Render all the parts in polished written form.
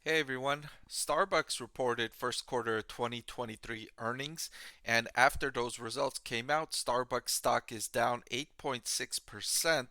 Hey everyone, Starbucks reported first quarter 2023 earnings, and after those results came out, Starbucks stock is down 8.6%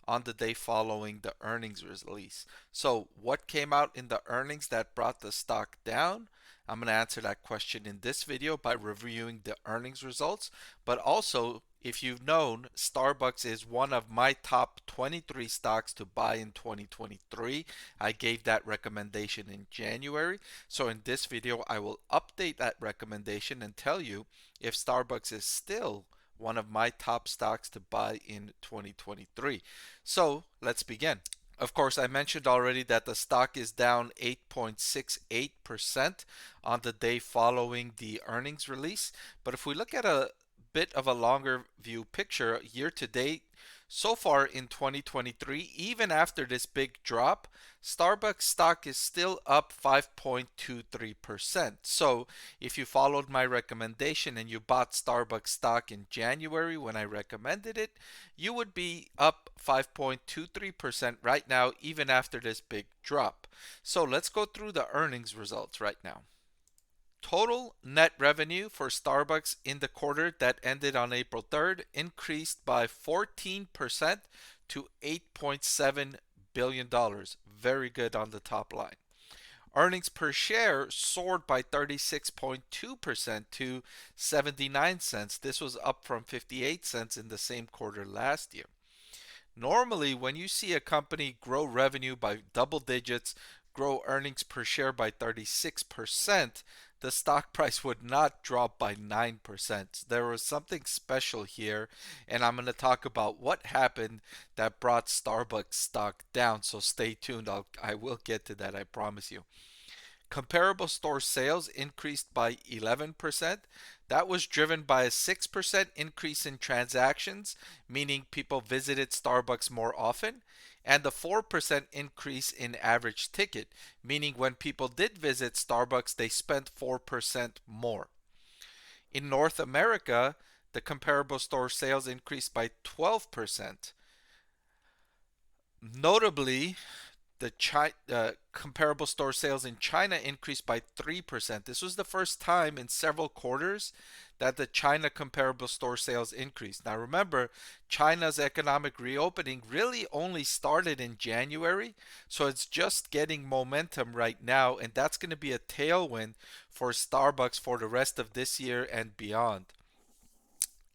on the day following the earnings release. So, what came out in the earnings that brought the stock down? I'm going to answer that question in this video by reviewing the earnings results, but also if you've known, Starbucks is one of my top 23 stocks to buy in 2023. I gave that recommendation in January. So in this video, I will update that recommendation and tell you if Starbucks is still one of my top stocks to buy in 2023. So let's begin. Of course, I mentioned already that the stock is down 8.68% on the day following the earnings release. But if we look at a bit of a longer view picture year to date, so far in 2023, even after this big drop, Starbucks stock is still up 5.23%. So if you followed my recommendation and you bought Starbucks stock in January when I recommended it, you would be up 5.23% right now, even after this big drop. So let's go through the earnings results right now. Total net revenue for Starbucks in the quarter that ended on April 3rd increased by 14% to $8.7 billion. Very good on the top line. Earnings per share soared by 36.2% to 79 cents. This was up from 58 cents in the same quarter last year. Normally, when you see a company grow revenue by double digits, grow earnings per share by 36%, the stock price would not drop by 9%. There was something special here, and I'm going to talk about what happened that brought Starbucks stock down. So stay tuned. I will get to that, I promise you. Comparable store sales increased by 11%. That was driven by a 6% increase in transactions, meaning people visited Starbucks more often, and a 4% increase in average ticket, meaning when people did visit Starbucks, they spent 4% more. In North America, the comparable store sales increased by 12%. Notably, the comparable store sales in China increased by 3%. This was the first time in several quarters that the China comparable store sales increased. Now remember, China's economic reopening really only started in January, so it's just getting momentum right now, and that's going to be a tailwind for Starbucks for the rest of this year and beyond.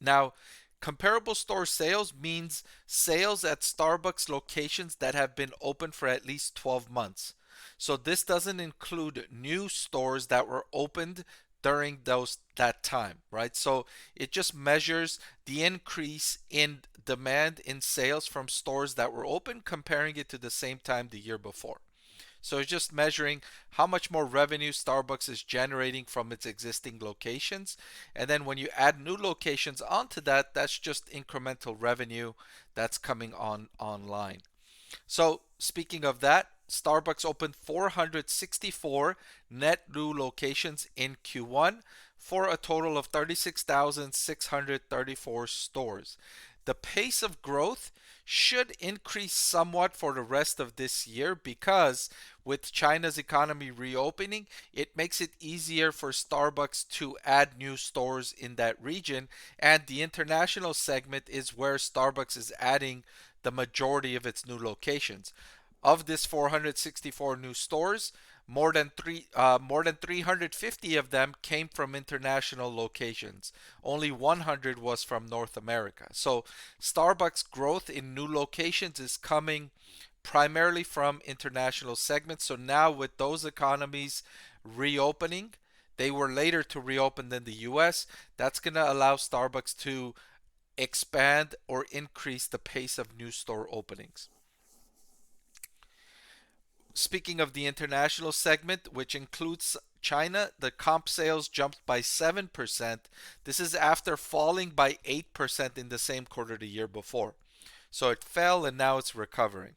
Now, comparable store sales means sales at Starbucks locations that have been open for at least 12 months. So this doesn't include new stores that were opened during that time, right? So it just measures the increase in demand in sales from stores that were open, comparing it to the same time the year before. So it's just measuring how much more revenue Starbucks is generating from its existing locations. And then when you add new locations onto that, that's just incremental revenue that's coming online. So speaking of that, Starbucks opened 464 net new locations in Q1 for a total of 36,634 stores. The pace of growth should increase somewhat for the rest of this year because with China's economy reopening, it makes it easier for Starbucks to add new stores in that region. And the international segment is where Starbucks is adding the majority of its new locations. Of this 464 new stores, more than 350 of them came from international locations. Only 100 was from North America. So Starbucks growth in new locations is coming primarily from international segments. So now with those economies reopening, they were later to reopen than the US. That's going to allow Starbucks to expand or increase the pace of new store openings. Speaking of the international segment, which includes China, the comp sales jumped by 7%. This is after falling by 8% in the same quarter the year before. So it fell and now it's recovering.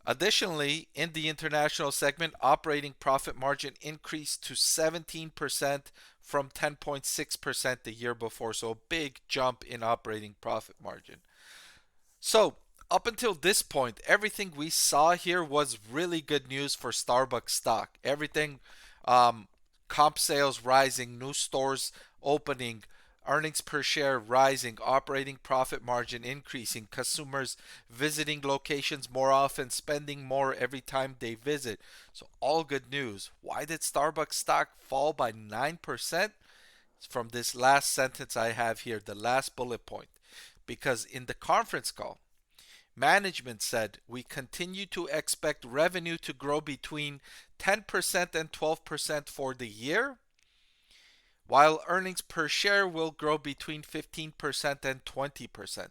Additionally, in the international segment, operating profit margin increased to 17% from 10.6% the year before. So a big jump in operating profit margin. So up until this point, everything we saw here was really good news for Starbucks stock. Everything, um, comp sales rising, new stores opening, earnings per share rising, operating profit margin increasing, consumers visiting locations more often, spending more every time they visit. So all good news. Why did Starbucks stock fall by 9%? From this last sentence I have here, the last bullet point. Because in the conference call, management said we continue to expect revenue to grow between 10% and 12% for the year, while earnings per share will grow between 15% and 20%.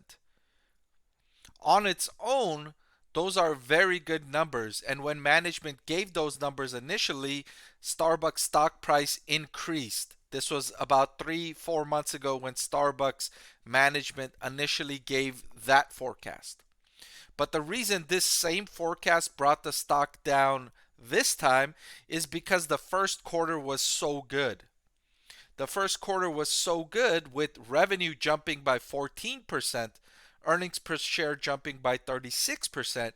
On its own, those are very good numbers. And when management gave those numbers initially, Starbucks stock price increased. This was about 3-4 months ago when Starbucks management initially gave that forecast. But the reason this same forecast brought the stock down this time is because the first quarter was so good. The first quarter was so good with revenue jumping by 14%, earnings per share jumping by 36%,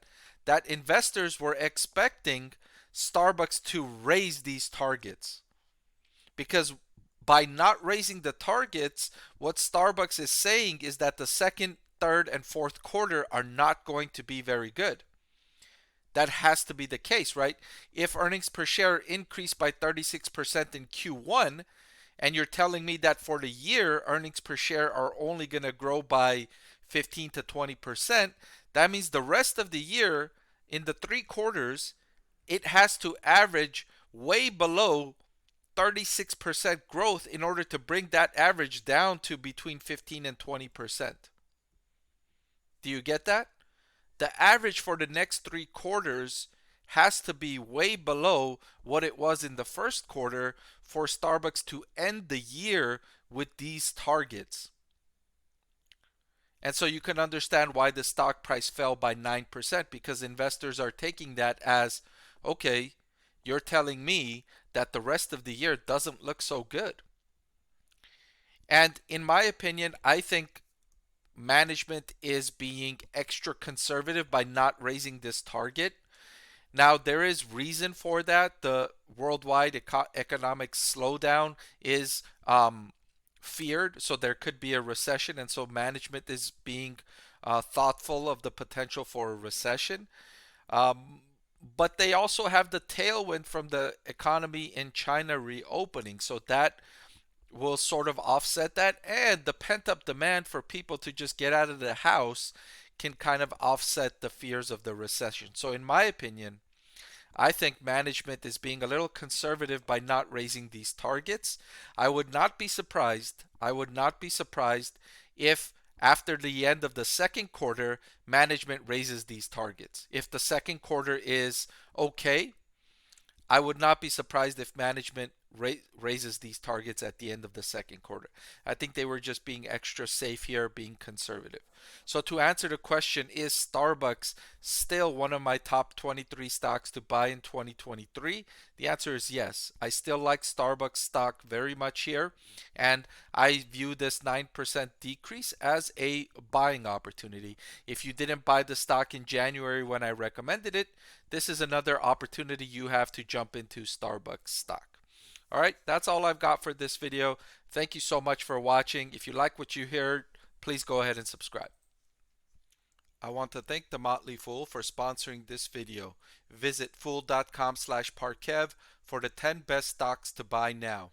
that investors were expecting Starbucks to raise these targets. Because by not raising the targets, what Starbucks is saying is that the second, third, and fourth quarter are not going to be very good. That has to be the case, right? If earnings per share increased by 36% in Q1, and you're telling me that for the year, earnings per share are only going to grow by 15 to 20%, that means the rest of the year, in the 3 quarters, it has to average way below 36% growth in order to bring that average down to between 15 and 20%. Do you get that? The average for the next 3 quarters has to be way below what it was in the first quarter for Starbucks to end the year with these targets. And so you can understand why the stock price fell by 9%, because investors are taking that as, okay, you're telling me that the rest of the year doesn't look so good. And in my opinion, I think management is being extra conservative by not raising this target. Now, there is reason for that. The worldwide economic slowdown is feared, so there could be a recession, and so management is being thoughtful of the potential for a recession. Um, but they also have the tailwind from the economy in China reopening, so that will sort of offset that, and the pent up demand for people to just get out of the house can kind of offset the fears of the recession. So, in my opinion, I think management is being a little conservative by not raising these targets. I would not be surprised. I would not be surprised if after the end of the second quarter, management raises these targets. If the second quarter is okay, I would not be surprised if management raises these targets at the end of the second quarter. I think they were just being extra safe here, being conservative. So to answer the question, is Starbucks still one of my top 23 stocks to buy in 2023? The answer is yes. I still like Starbucks stock very much here, and I view this 9% decrease as a buying opportunity. If you didn't buy the stock in January when I recommended it, this is another opportunity you have to jump into Starbucks stock. All right, that's all I've got for this video. Thank you so much for watching. If you like what you heard, please go ahead and subscribe. I want to thank the Motley Fool for sponsoring this video. Visit fool.com/Parkev for the 10 best stocks to buy now.